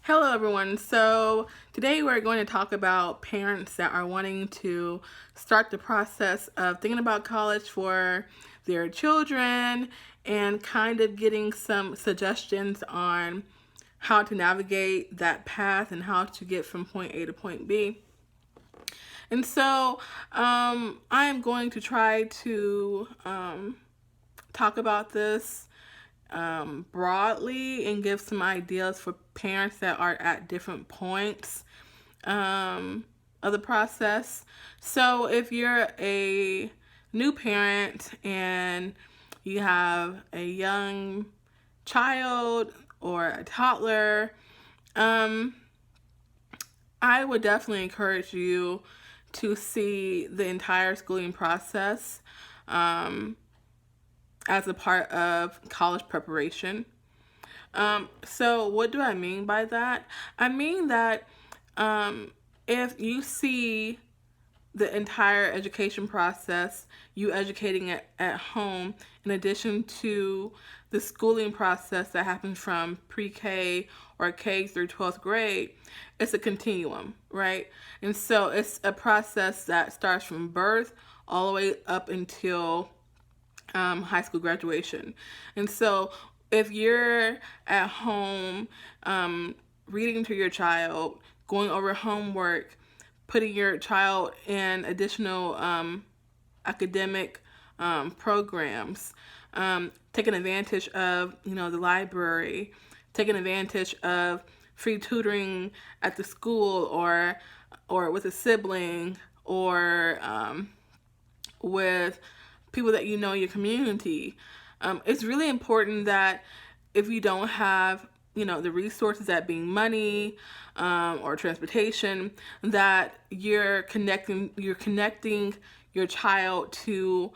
Hello, everyone. So, today we're going to talk about parents that are wanting to start the process of thinking about college for their children and kind of getting some suggestions on how to navigate that path and how to get from point A to point B. And so, I am going to try to talk about this broadly and give some ideas for parents that are at different points of the process. So, if you're a new parent and you have a young child or a toddler, um, I would definitely encourage you to see the entire schooling process um, as a part of college preparation. So what do I mean by that? I mean that um, if you see the entire education process, you educating at home, in addition to the schooling process that happens from pre-K or K through 12th grade, it's a continuum, right? And so it's a process that starts from birth all the way up until high school graduation. And so if you're at home reading to your child, going over homework, putting your child in additional academic programs, taking advantage of the library, taking advantage of free tutoring at the school or with a sibling or with people that you know in your community. It's really important that if you don't have the resources, that being money or transportation, that you're connecting your child to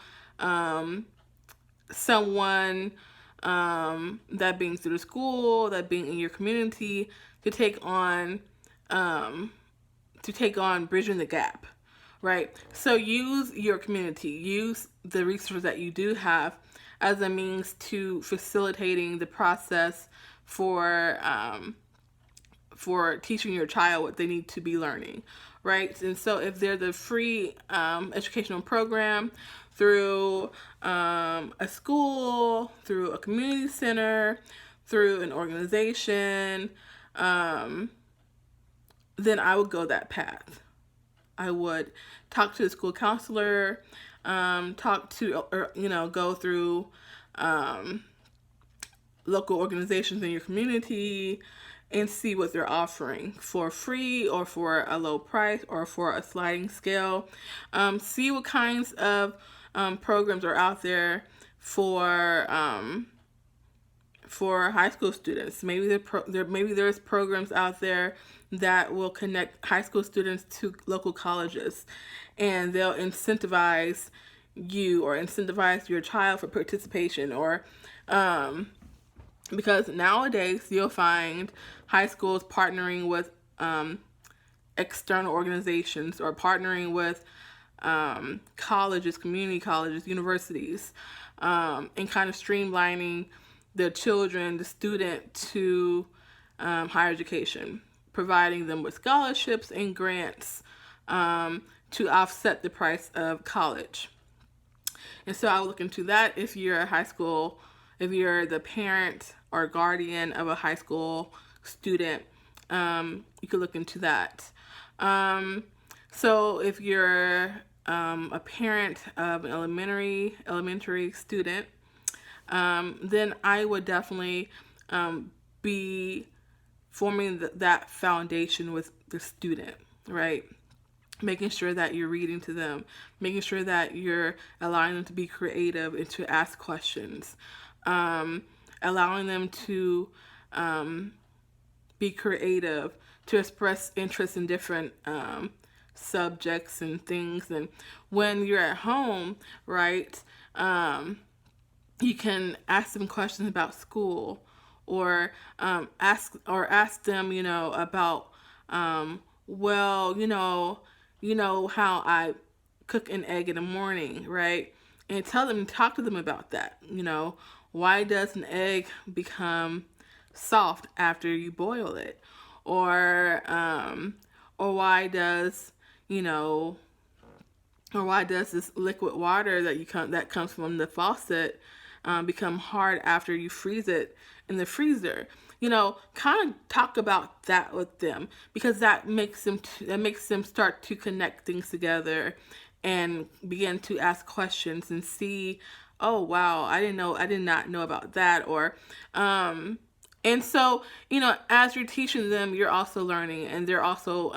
someone, that being through the school, that being in your community, to take on bridging the gap, right? So use your community, use the resources that you do have as a means to facilitating the process for teaching your child what they need to be learning, right? And so if there's a free educational program through a school, through a community center, through an organization, then I would go that path. I would talk to the school counselor, go through local organizations in your community and see what they're offering for free or for a low price or for a sliding scale. See what kinds of programs are out there for high school students. Maybe there's programs out there that will connect high school students to local colleges, and they'll incentivize you or incentivize your child for participation. Or because nowadays you'll find high schools partnering with external organizations or partnering with colleges, community colleges, universities, and kind of streamlining the children, the student, to higher education, providing them with scholarships and grants to offset the price of college. And so I would look into that if you're the parent or guardian of a high school student. You could look into that. So if you're a parent of an elementary student, then I would definitely be forming that foundation with the student, right? Making sure that you're reading to them, making sure that you're allowing them to be creative and to ask questions, allowing them to be creative, to express interest in different subjects and things. And when you're at home, right, you can ask them questions about school, or ask them, about how I cook an egg in the morning, right? And talk to them about that. Why does an egg become soft after you boil it? or why does, you know, or why does this liquid water that comes from the faucet become hard after you freeze it in the freezer? Kind of talk about that with them, because that makes them start to connect things together and begin to ask questions and see, oh wow, I did not know about that. Or and so, as you're teaching them, you're also learning, and they're also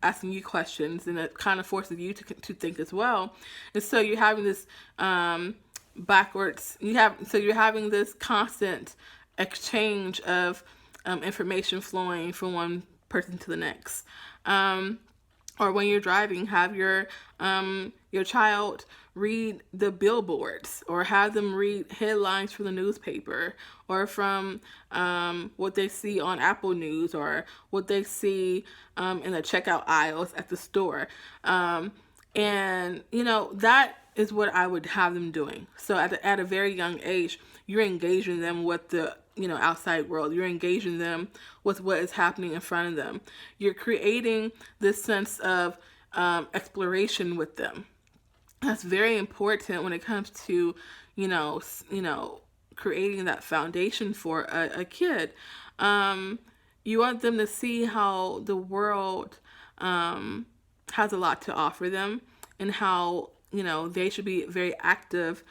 asking you questions, and it kind of forces you to think as well. And so you're having this you're having this constant exchange of information flowing from one person to the next. Or when you're driving, have your child read the billboards, or have them read headlines from the newspaper, or from what they see on Apple News, or what they see in the checkout aisles at the store. And that is what I would have them doing. So at a very young age, you're engaging them with the outside world. You're engaging them with what is happening in front of them. You're creating this sense of exploration with them. That's very important when it comes to creating that foundation for a kid. You want them to see how the world has a lot to offer them, and how they should be very active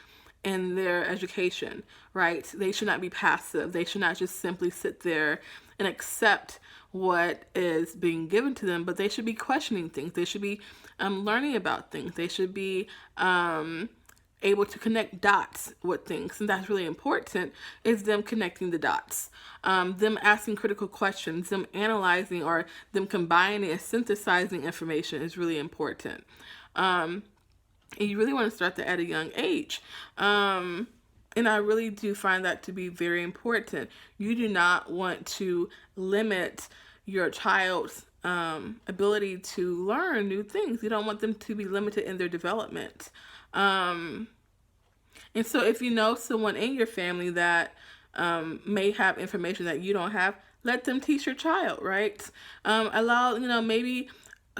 in their education, right? They should not be passive. They should not just simply sit there and accept what is being given to them, but they should be questioning things. They should be learning about things. They should be able to connect dots with things. And that's really important, is them connecting the dots, them asking critical questions, them analyzing, or them combining and synthesizing information is really important. And you really want to start that at a young age. And I really do find that to be very important. You do not want to limit your child's ability to learn new things. You don't want them to be limited in their development. And so if you know someone in your family that may have information that you don't have, let them teach your child, right? Allow, maybe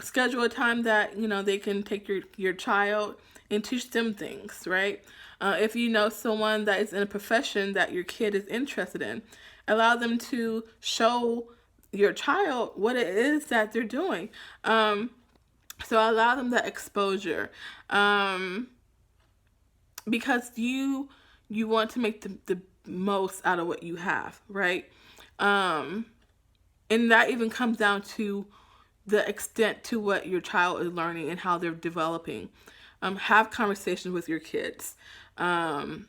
schedule a time that they can take your child and teach them things, right? If you know someone that is in a profession that your kid is interested in, allow them to show your child what it is that they're doing. So allow them that exposure, because you want to make the most out of what you have, right? And that even comes down to the extent to what your child is learning and how they're developing. Have conversations with your kids. Have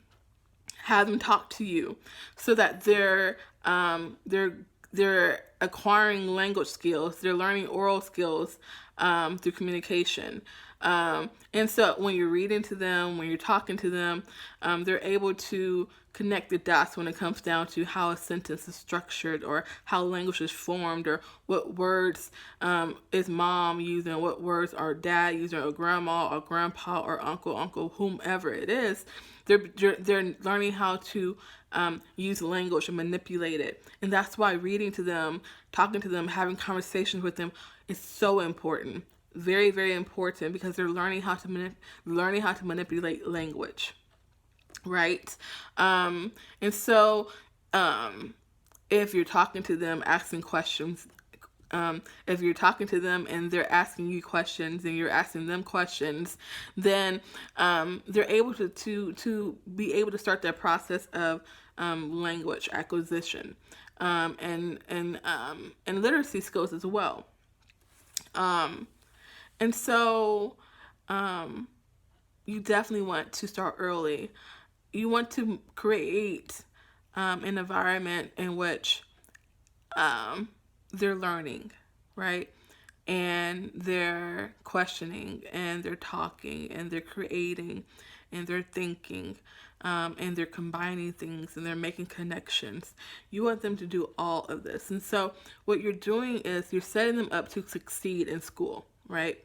them talk to you, so that they're acquiring language skills. They're learning oral skills through communication. And so when you're reading to them, when you're talking to them, they're able to connect the dots when it comes down to how a sentence is structured, or how language is formed, or what words is mom using, what words are dad using, or grandma, or grandpa, or uncle, whomever it is. They're learning how to use language and manipulate it. And that's why reading to them, talking to them, having conversations with them is so important. Very, very important, because they're learning how to manipulate language, right? And so if you're talking to them, asking questions, if you're talking to them and they're asking you questions and you're asking them questions, then they're able to be able to start that process of language acquisition, and literacy skills as well. And so you definitely want to start early. You want to create an environment in which they're learning, right? And they're questioning, and they're talking, and they're creating, and they're thinking, and they're combining things, and they're making connections. You want them to do all of this. And so what you're doing is you're setting them up to succeed in school, right?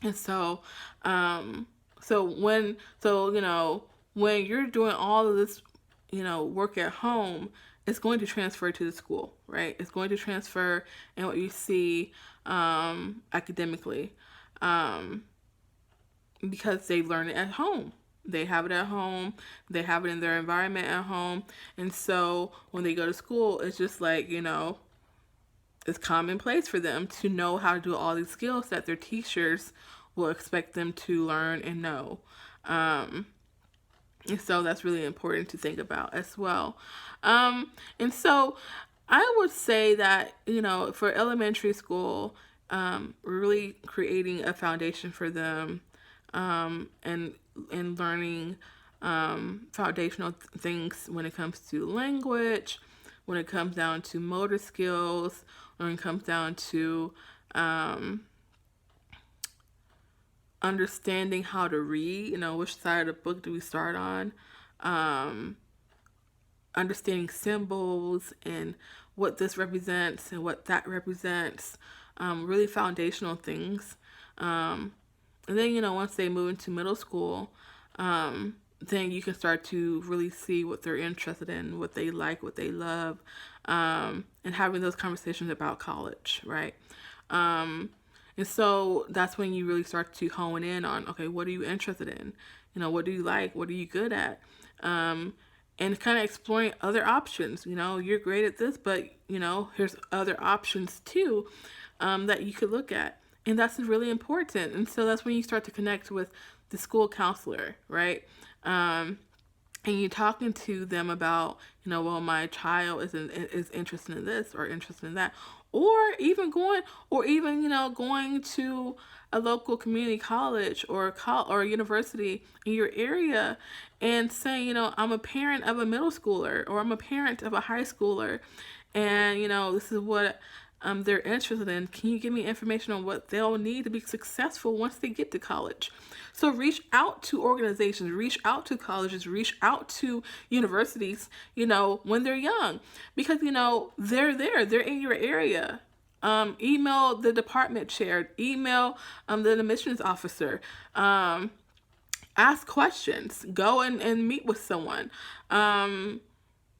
And so, when you're doing all of this, work at home, it's going to transfer to the school, right? It's going to transfer in what you see academically, because they learn it at home. They have it at home. They have it in their environment at home. And so when they go to school, it's just like, it's commonplace for them to know how to do all these skills that their teachers will expect them to learn and know. And so that's really important to think about as well. And so I would say that, for elementary school, really creating a foundation for them, and learning foundational things when it comes to language, when it comes down to motor skills, when it comes down to understanding how to read, which side of the book do we start on, understanding symbols and what this represents and what that represents, really foundational things. And then, once they move into middle school, then you can start to really see what they're interested in, what they like, what they love, and having those conversations about college, right? And so that's when you really start to hone in on, okay, what are you interested in? What do you like? What are you good at? And kind of exploring other options. You're great at this, but, here's other options too, that you could look at. And that's really important. And so that's when you start to connect with the school counselor, right? And you're talking to them about, well, my child is interested in this or interested in that, or even going to a local community college or university in your area and saying, I'm a parent of a middle schooler or I'm a parent of a high schooler, and this is what they're interested in. Can you give me information on what they'll need to be successful once they get to college? So reach out to organizations, reach out to colleges, reach out to universities, when they're young, because, they're there, they're in your area. Email the department chair, email the admissions officer, ask questions, go and meet with someone. And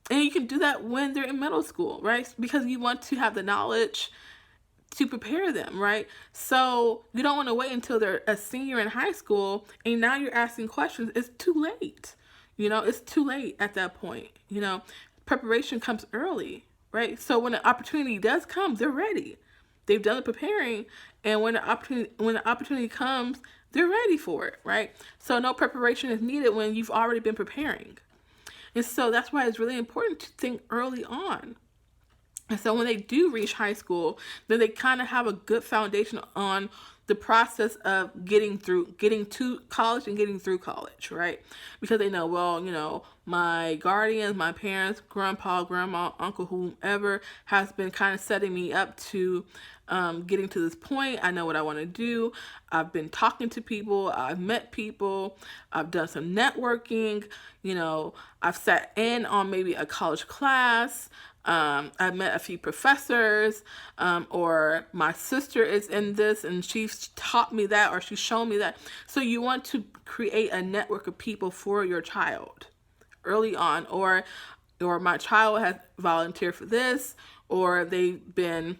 you can do that when they're in middle school, right? Because you want to have the knowledge to prepare them, right? So you don't want to wait until they're a senior in high school and now you're asking questions. It's too late. It's too late at that point. Preparation comes early, right? So when the opportunity does come, they're ready. They've done the preparing, and when the opportunity comes, they're ready for it, right? So no preparation is needed when you've already been preparing. And so that's why it's really important to think early on. And so when they do reach high school, then they kind of have a good foundation on the process of getting to college and getting through college, right? Because they know, well, my guardians, my parents, grandpa, grandma, uncle, whomever has been kind of setting me up to getting to this point. I know what I want to do. I've been talking to people. I've met people. I've done some networking. I've sat in on maybe a college class. I've met a few professors, or my sister is in this and she's taught me that, or she's shown me that. So you want to create a network of people for your child early on, or my child has volunteered for this, or they've been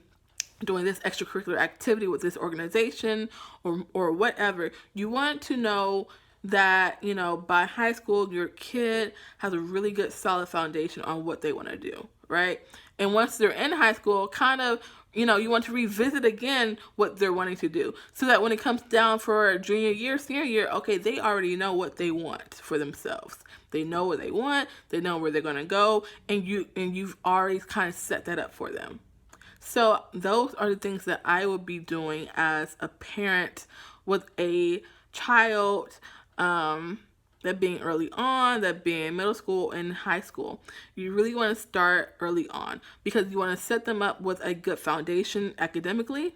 doing this extracurricular activity with this organization, or whatever. You want to know that, by high school, your kid has a really good solid foundation on what they want to do, right? And once they're in high school, kind of, you want to revisit again what they're wanting to do, so that when it comes down for junior year, senior year, okay, they already know what they want for themselves. They know what they want, they know where they're going to go, and you've already kind of set that up for them. So those are the things that I would be doing as a parent with a child, that being early on, that being middle school and high school. You really want to start early on because you want to set them up with a good foundation academically.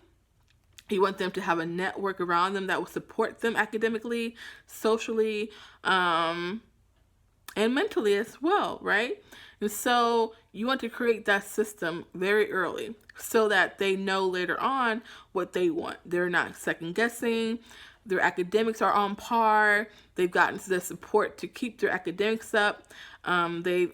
You want them to have a network around them that will support them academically, socially, and mentally as well, right? And so you want to create that system very early so that they know later on what they want. They're not second guessing. their academics are on par. They've gotten the support to keep their academics up. They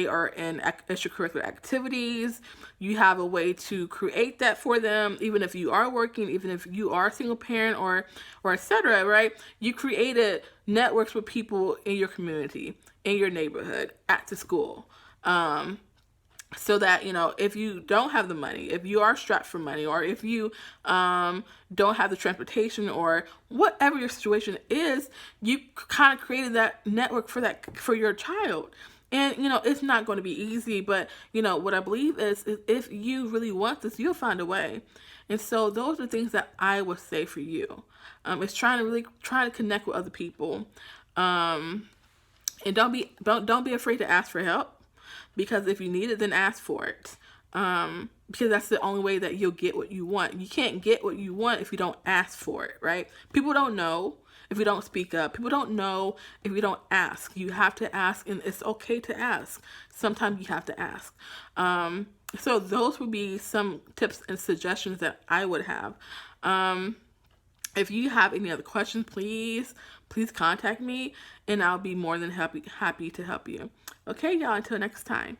are in extracurricular activities. You have a way to create that for them, even if you are working, even if you are a single parent or etc. Right? You created networks with people in your community, in your neighborhood, at the school. So that, if you don't have the money, if you are strapped for money, or if you don't have the transportation, or whatever your situation is, you kind of created that network for your child. And, it's not going to be easy, but, what I believe is if you really want this, you'll find a way. And so those are things that I would say for you. It's trying to connect with other people. And don't be afraid to ask for help. Because if you need it, then ask for it. Because that's the only way that you'll get what you want. You can't get what you want if you don't ask for it, right? People don't know if you don't speak up. People don't know if you don't ask. You have to ask, and it's okay to ask. Sometimes you have to ask. So those would be some tips and suggestions that I would have. If you have any other questions, please contact me, and I'll be more than happy to help you. Okay, y'all, until next time.